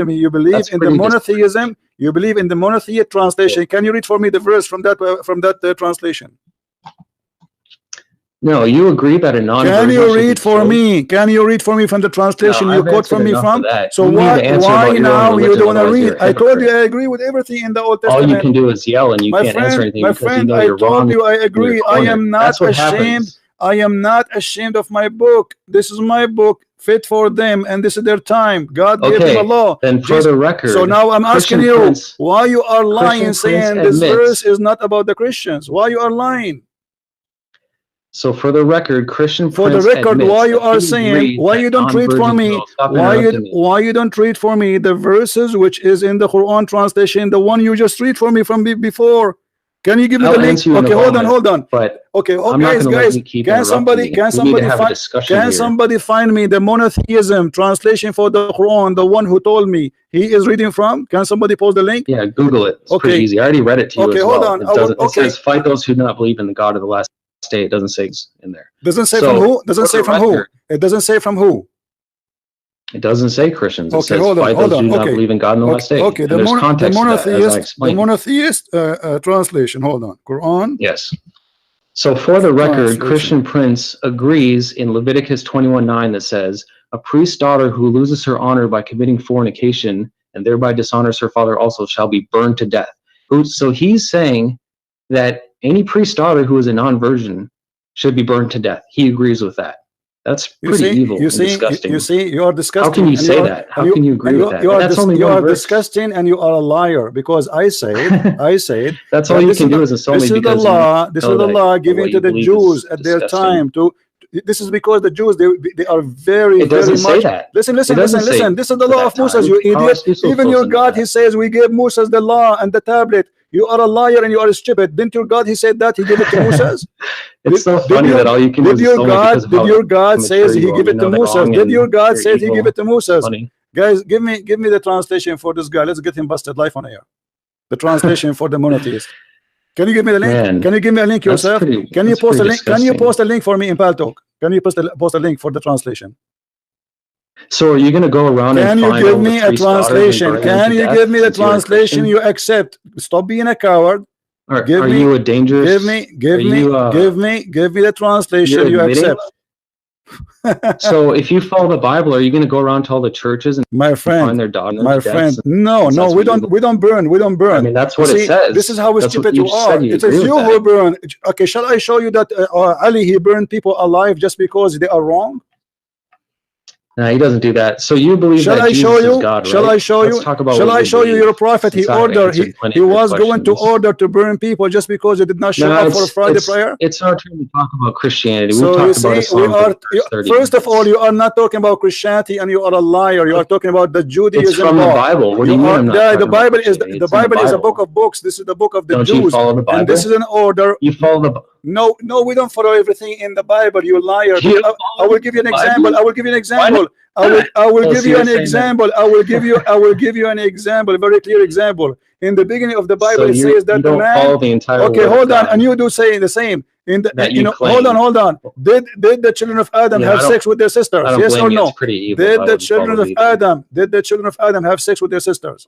me, you believe
That's
in the
pretty
monotheism. You believe in the monotheist translation. Can you read for me the verse from that translation?
No, you agree that a non-virgin
Can you
should be
read for
killed?
me? Can you read for me from the translation
No,
you
I've
quote
answered
from me
enough
from?
of that.
So
You need to answer
why
about your own
now you
religion,
don't want to
otherwise
read?
you're a
I told you
hypocrite.
I agree with everything in the Old
All
Testament.
you can do is yell and you
My
can't answer
friend,
anything
my
because you
friend,
know
I
you're
told
wrong.
you I
and you're
agree. I
cornered.
am not
That's what
ashamed.
happens.
I am not ashamed of my book. This is my book, fit for them, and this is their time. God gave them a law.
Then for the record,
so now I'm asking
Christian
you,
Prince,
why you are lying,
Christian
saying
Prince
this
admits-
verse is not about the Christians? Why you are lying?
So for the record, Christian
For the
Prince
record,
admits
why you
that
are
he
saying,
agrees
why
that
you don't read for
non-virgins
me,
will- stop
why
interrupting me.
you don't read for me the verses which is in the Quran translation, the one you just read for me from before? Can you give me
I'll
the link?
answer you in a
Okay,
moment,
hold on.
But
Okay, oh,
I'm not
guys,
going to let you keep
can
interrupting
somebody,
me. We need to have a discussion
can
here.
somebody find me the monotheism translation for the Quran, the one who told me he is reading from? Can somebody post the link?
Yeah, Google it. It's
Okay.
pretty easy. I already read it to you
Okay,
as
hold
well.
on.
It
I will-
doesn't. It
okay.
says, "Fight those who do not believe in the God of the last day." It doesn't say it's in there.
Doesn't say
So,
from who? Doesn't
for
say
the
from who?
record-
It doesn't say from who?
It doesn't say Christians. It
Okay,
says,
hold on,
"Fight
hold
those who
on.
do not
Okay.
believe in God in the last day."
Okay,
And there's context to that, as I
the
explained.
monotheist translation. Hold on, Quran.
Yes. So for the record,
Translation.
Christian Prince agrees in Leviticus 21:9 that says, "A priest's daughter who loses her honor by committing fornication and thereby dishonors her father also shall be burned to death." So he's saying that any priest's daughter who is a non-virgin should be burned to death. He agrees with that. That's pretty evil and disgusting.
You see, you are disgusting.
How can you
and
say
are-
that? How
and
can you agree with that?
You are,
That's only
you
one
are
verse.
disgusting and you are a liar, because I said,
That's all
that
you
this
can
is
do
the-
is insult me
this is the
because
law. This is
know
the
that
law
what
given
you
to the
believe
Jews
is
at their
disgusting.
time. This is because the Jews they are very
It doesn't
very much.
say that.
Listen,
It doesn't say
listen. This is the
at
law
that
of Moses.
time.
You
How
idiot.
is Yusuf
Even your
supposed to know
God,
that?
he says we gave Moses the law and the tablet. You are a liar and you are stupid. Didn't your God? He said that he gave it to Moses.
It's so funny that all you can do is insult me because of how
God
immature
says he
you are.
give
You
it
know
to
they're
Moses?
wrong
Did
and
your God
they're
say he
evil.
give it to Moses?
Funny.
Guys, give me the translation for this guy. Let's get him busted live on air. The translation for the monotheist. Can you give me the link?
Man,
Can you give me a link
that's
yourself?
pretty-
Can you
that's
post a
pretty
link? Can you
disgusting.
post a link for me in Paltalk? Can you post a link for the translation?
So are you going to go around
Can
and
you
find
give
all the
me a
priest's daughters and
translation?
burn them
Can
to
you
death
give me the
since you're a
translation
Christian?
you accept? Stop being a coward.
Are
Give
you a dangerous?
Give me the translation
you're
you
admitting-
accept.
So if you follow the Bible, are you going to go around to all the churches and
My
find
friend,
their daughters?
my
to death
friend,
since
no,
that's
we
what
don't burn.
I mean, that's what
You
it
see,
says.
this is how
That's
stupid
what
you
you
are.
said. You
It
agree
is
with
you
that.
who burn. Okay, shall I show you that Ali, he burned people alive just because they are wrong?
No, he doesn't do that. So you believe
Shall
that
I
Jesus
show you?
is God, right?
Shall I show
Let's
you?
talk about
Shall
what
I
you
show you
believe,
your prophet? He
since I've
ordered.
answered plenty
He
of your
was going to
questions.
order to burn people just because they did not show
No,
up for Friday prayer.
It's our turn to talk about Christianity.
So
We've
you
talked about
see,
Islam for the first 30
first of
minutes.
all, you are not talking about Christianity, and you are a liar. You are talking about the Judaism.
It's from the
law.
Bible. What do you mean I'm not
the
talking about
Bible is
Christianity?
the
It's in the
Bible is a
Bible.
book of books. This is the book of the
Don't
Jews.
you follow the Bible?
And this is an order.
You follow the
No, we don't follow everything in the Bible. You liar.
You
I will give you an
Bible?
example. I will give you an example. I will
Oh,
give
so
you
you're
an
saying that-
example. I will give you an example, a very clear example. In the beginning of the Bible,
So
it
you
says that the
don't
man.
follow the entire
Okay,
word of
hold on,
God.
and you do say the same. In the
That you
hold
claim.
on. Did the children of Adam
Yeah,
have
I don't-
sex with their sisters?
I don't
Yes
blame
or
you.
no?
It's pretty evil. I
Did the
wouldn't
children
follow
of
it either.
Adam have sex with their sisters?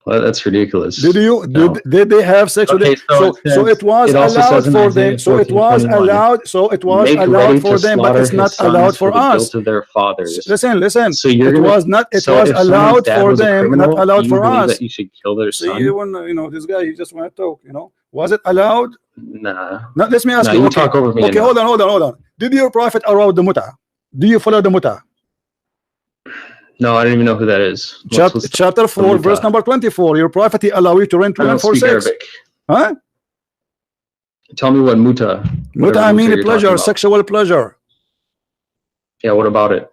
Well, that's ridiculous.
Did
No.
they have sex with
Okay,
it?
so it
So
says-
it was
it also
allowed
says in
for
Isaiah
them. So it was
14:21,
allowed
Make ready
for
to
them, but
slaughter
it's
his
not
sons
allowed for
the
us.
guilt of their fathers.
Listen.
So you're
It
gonna-
was not. It
so
was
if someone's
allowed
dad
for
was a
them,
criminal,
not allowed
you
for
believe
us.
that you should kill their
See,
son?
when this guy, he just want to talk. Was it allowed?
Nah.
Now, let me ask
No,
you.
you
Okay,
talk over me
okay,
enough.
hold on. Did your prophet allow the muta? Do you follow the muta?
No, I don't even know who that is. What's
Chapter 4,
muta?
verse number 24. Your prophet, he allow you to rent
I
women
don't
for
speak
sex.
Arabic.
Huh?
Tell me what muta.
Muta, I mean
you're
pleasure,
talking about.
sexual pleasure.
Yeah, what about it?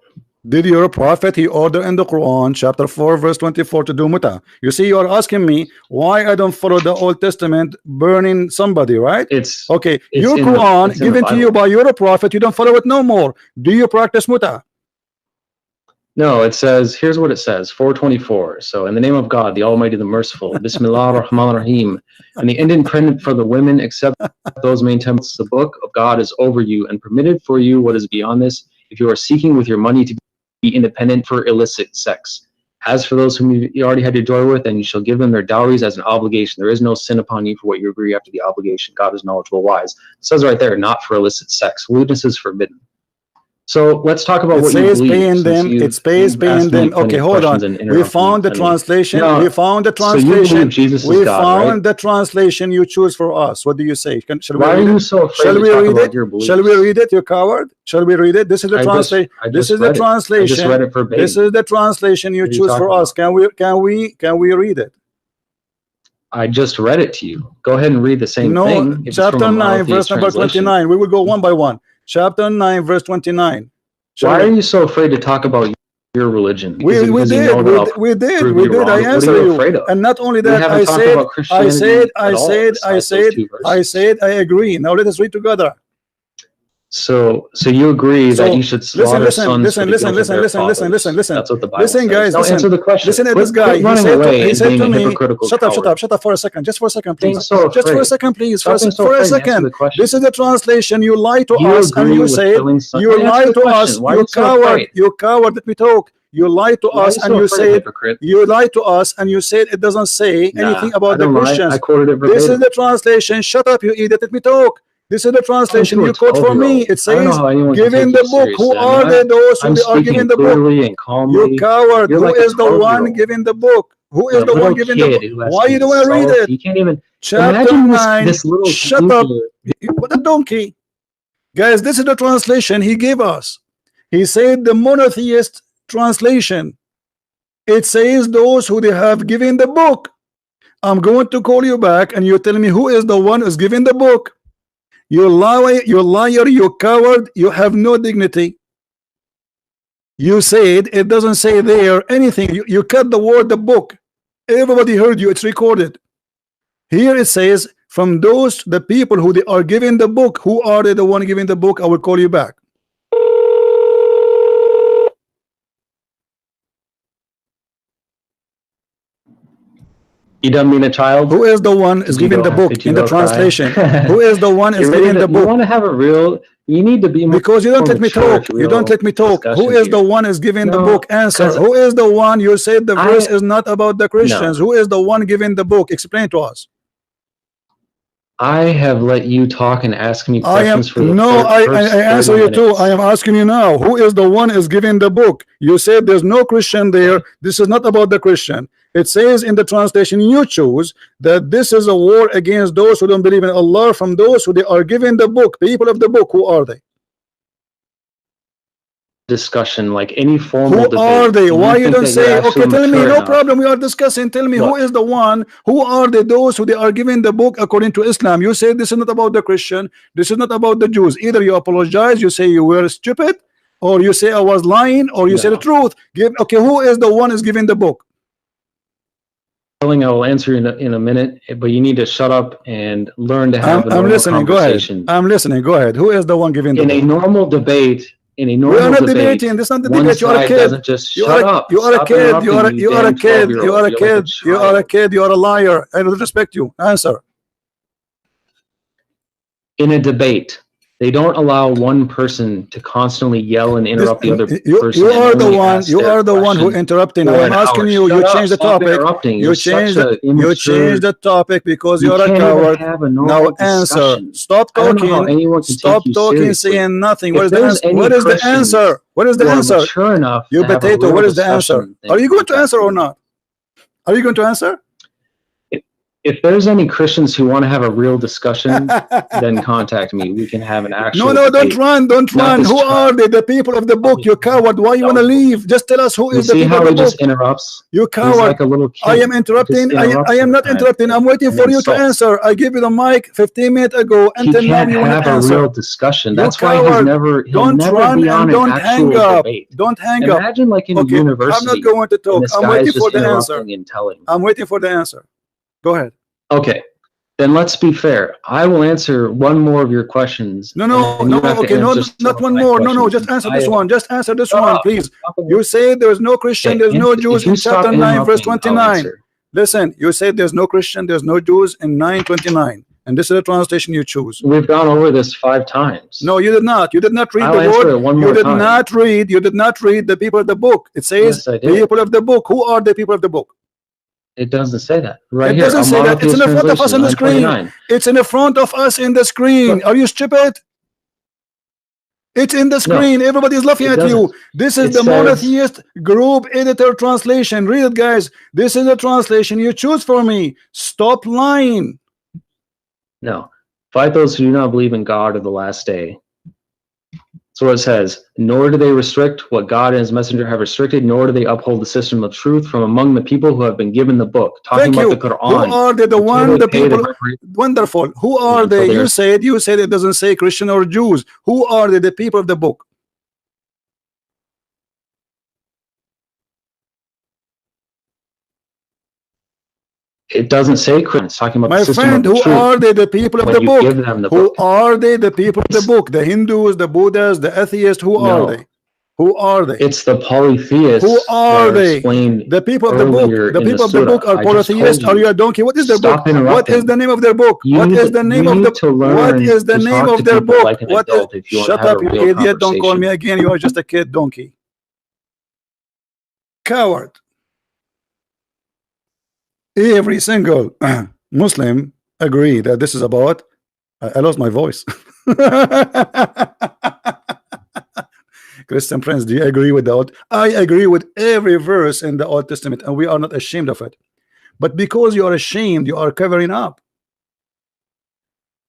Did your prophet, he order in the Quran, chapter 4, verse 24, to do muta? You see, you are asking me why I don't follow the Old Testament burning somebody, right?
It's
Okay,
it's
your
in the-
Quran
it's in the
given to you
Bible.
by your prophet, you don't follow it no more. Do you practice muta?
No, it says, here's what it says, 424. So in the name of God, the Almighty, the Merciful, Bismillah ar-Rahman ar-Rahim, and the independent for the women except those maintain the book of God is over you and permitted for you what is beyond this if you are seeking with your money to be independent for illicit sex. As for those whom you already had to joy with, and you shall give them their dowries as an obligation. There is no sin upon you for what you agree after the obligation. God is knowledgeable, wise. It says right there, not for illicit sex. Lewdness is forbidden. So let's talk about
It
what you
says
believe.
paying them. It says paying them. Okay, hold on. We found the translation. We found the
So you believe
translation.
Jesus is
We
God,
found
right?
the translation you choose for us. What do you say? Shall we
Why are
read
you
it?
so afraid
Shall
to
we
talk
read
about
it?
your beliefs?
Shall we read it, you coward? Shall we read it? This is the translation. This is the
I just
translation.
read it verbatim.
This is the translation you
What are you
choose for
talking
us. Can we read it?
I just read it to you. Go ahead and read the same
No,
thing. If it's from
chapter
a
9,
monotheist
verse number
translation.
29. We will go one by one. Chapter 9, verse 29.
Why are you so afraid to talk about your religion?
We did. I answer you. And not only that, I said, I agree. Now let us read together.
So you agree that you should slaughter sons for the guilt of their fathers. That's what the Bible says.
Guys,
now answer the question.
Listen at this guy. He said to me, shut up for a second. Just for a second, please. Just for a second, please. For a second. This is the translation. You lie to us and you say, you lie to us. You coward. You coward. Let me talk. You lie to us and you said, you lie to us and you said it doesn't say anything about the Christians.
I quoted it verbatim.
This is the translation. Shut up, you idiot. Let me talk. This is the translation you quote for me. It says, giving the book. Who are they, those who are giving the book? You coward. Who is the one giving the book? Who is the one giving the book? Why you don't want to read it?
You can't even.
Chapter 9.
This little
shut up. What a donkey. Guys, this is the translation he gave us. He said the monotheist translation. It says those who they have given the book. I'm going to call you back and you tell me who is the one who's giving the book. You liar, you coward, you have no dignity. You said it doesn't say there anything. You cut the word the book. Everybody heard you, it's recorded. Here it says, from those the people who they are giving the book, who are they the one giving the book? I will call you back.
You don't mean a child?
Who is the one is giving the book in the translation? Who is the one is giving the book?
You want to have a real, you need to be more,
because you don't let me talk. You don't let me talk. Who is the one is giving the book? Answer. Who is the one? You said the verse is not about the Christians. Who is the one giving the book? Explain to us.
I have let you talk and ask me questions for the
I answer you too. I am asking you now. Who is the one is giving the book? You said there's no Christian there. This is not about the Christian. It says in the translation you choose that this is a war against those who don't believe in Allah, from those who they are giving the book. People of the book, who are they?
Discussion, like any formal
who
debate.
Are they? Why you don't say, okay, tell me, no
enough.
problem, we are discussing. Tell me, who is the one? Who are they? Those who they are giving the book according to Islam. You say this is not about the Christian, this is not about the Jews. Either you apologize, you say you were stupid, or you say I was lying, or you say the truth. Okay, who is the one is giving the book?
I will answer in a minute, but you need to shut up and learn to have a normal
listening.
conversation.
Go ahead. I'm listening. Go ahead. Who is the one giving the book?
In a normal debate, we
are not debating. This is not the debate. You are a kid. You are a kid. You are a kid. You are a kid. You are a kid. You are a liar. I don't respect you. Answer.
In a debate, they don't allow one person to constantly yell and interrupt the other person.
You are the one. You are the one who interrupting. I am asking you. You change the topic. You change the topic because you are a coward. Now answer. Stop talking. Stop talking. Saying nothing. What is the answer? What is the answer? What is the answer?
Mature enough.
You potato. What is the answer? Are you going to answer or not? Are you going to answer?
If there's any Christians who want to have a real discussion, then contact me. We can have an actual
No, don't run. Who are they? The people of the book. You coward. Why you want to leave? Just tell us who is the people of the book.
Just interrupts?
You coward.
Like a little kid.
I am interrupting. I am not interrupting. I'm waiting for you to answer. I gave you the mic 15 minutes ago. Until now you want to answer.
Have a real discussion. That's why he'll never
run and don't hang up. Don't hang up.
Imagine like in a university.
I'm not going to talk. I'm waiting for the answer. I'm waiting for the answer. Go ahead.
Okay, then let's be fair. I will answer one more of your questions.
Okay, not one more. No, just answer this one. Just answer this one, please. You say there's no Christian, there's no Jews in chapter 9, verse 29. Listen, you say there's no Christian, there's no Jews in 9:29. And this is the translation you choose.
We've gone over this 5 times.
No, you did not. You did not read the word. You did not read. You did not read the people of the book. It says people of the book. Who are the people of the book?
It doesn't say that. Right
here. It doesn't say that. It's in the front of us on the screen. It's in the front of us in the screen. Are you stupid? It's in the screen. Everybody's laughing at you. This is the monotheist group editor translation. Read it, guys. This is the translation you choose for me. Stop lying.
No. Fight those who do not believe in God or the last day. So it says, nor do they restrict what God and his messenger have restricted, nor do they uphold the system of truth from among the people who have been given the book. Talking about the Quran.
Who are they? The people. Wonderful. Who are they? You said it doesn't say Christian or Jews. Who are they? The people of the book.
It doesn't say Christian. It's talking about
my
the system
friend.
Of
who
truth.
Are they? The people of the book.
Give them the
who
book.
Are they? The people of the book. The Hindus, the Buddhists, the atheists. Who are they? Who are they?
It's the polytheists.
Who are they?
The
people of the book. The people of the book are polytheists. Are you a donkey? What is their book? What is the name of their book? What is the name of the What is the name of their book? What is? Shut up, you idiot! Don't call me again. You are just a kid donkey. Coward. Every single Muslim agree that this is about. I lost my voice. Christian friends, do you agree with that? I agree with every verse in the Old Testament, and we are not ashamed of it. But because you are ashamed, you are covering up.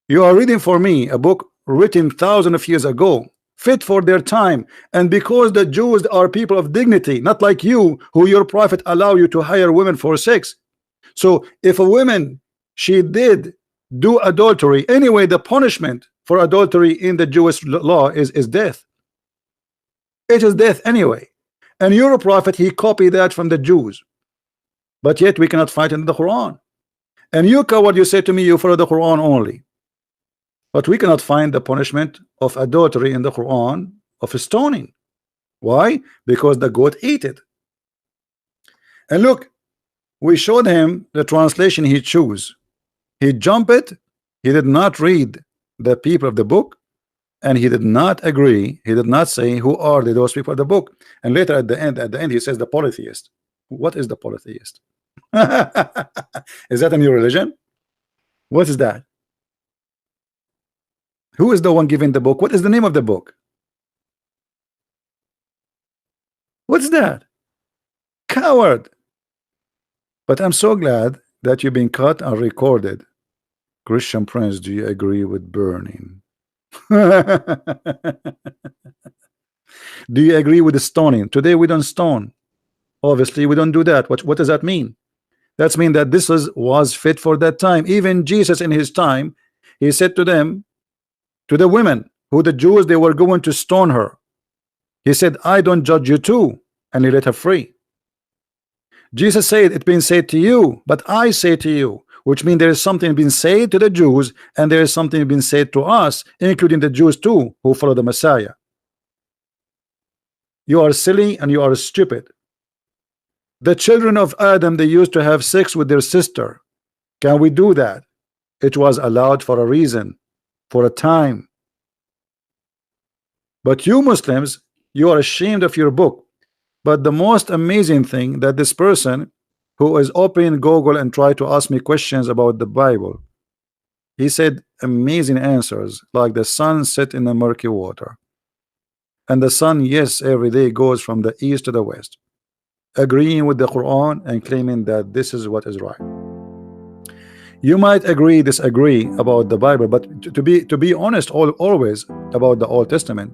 You are reading for me a book written thousands of years ago, fit for their time, and because the Jews are people of dignity, not like you, who your prophet allow you to hire women for sex. So if a woman, she did do adultery, anyway, the punishment for adultery in the Jewish law is death. It is death anyway. And your prophet, he copied that from the Jews. But yet we cannot fight in the Quran. And you coward, you say to me you follow the Quran only. But we cannot find the punishment of adultery in the Quran of stoning. Why? Because the goat ate it. And look, we showed him the translation he chose. He jumped it. He did not read the people of the book, and he did not agree. He did not say who are those people of the book. And later at the end he says the polytheist. What is the polytheist? Is that a new religion? What is that? Who is the one giving the book? What is the name of the book? What's that? Coward. But I'm so glad that you've been caught and recorded. Christian Prince, do you agree with burning? Do you agree with the stoning? Today we don't stone. Obviously we don't do that. What does that mean? That means that this was fit for that time. Even Jesus in his time, he said to them, to the women who the Jews, they were going to stone her. He said, I don't judge you too, and he let her free. Jesus said, it's been said to you, but I say to you, which means there is something been said to the Jews, and there is something been said to us, including the Jews too, who follow the Messiah. You are silly and you are stupid. The children of Adam, they used to have sex with their sister. Can we do that? It was allowed for a reason, for a time. But you Muslims, you are ashamed of your book. But the most amazing thing that this person who is opening Google and try to ask me questions about the Bible, he said amazing answers like the sun set in the murky water. And the sun, yes, every day goes from the east to the west, agreeing with the Quran and claiming that this is what is right. You might agree, disagree about the Bible, but to be honest, always about the Old Testament,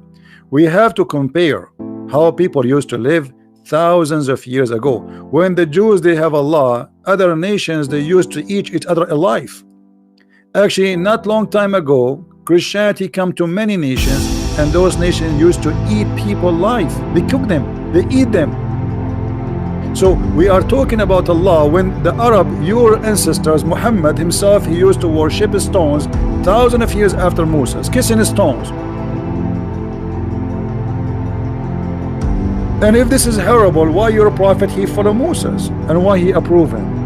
we have to compare how people used to live thousands of years ago. When the Jews, they have a law, other nations, they used to eat each other alive. Actually, not long time ago, Christianity come to many nations, and those nations used to eat people alive. They cook them, they eat them. So we are talking about Allah when the Arab, your ancestors, Muhammad himself, he used to worship stones thousands of years after Moses, kissing stones. And if this is horrible, why your prophet he follow Moses and why he approve him?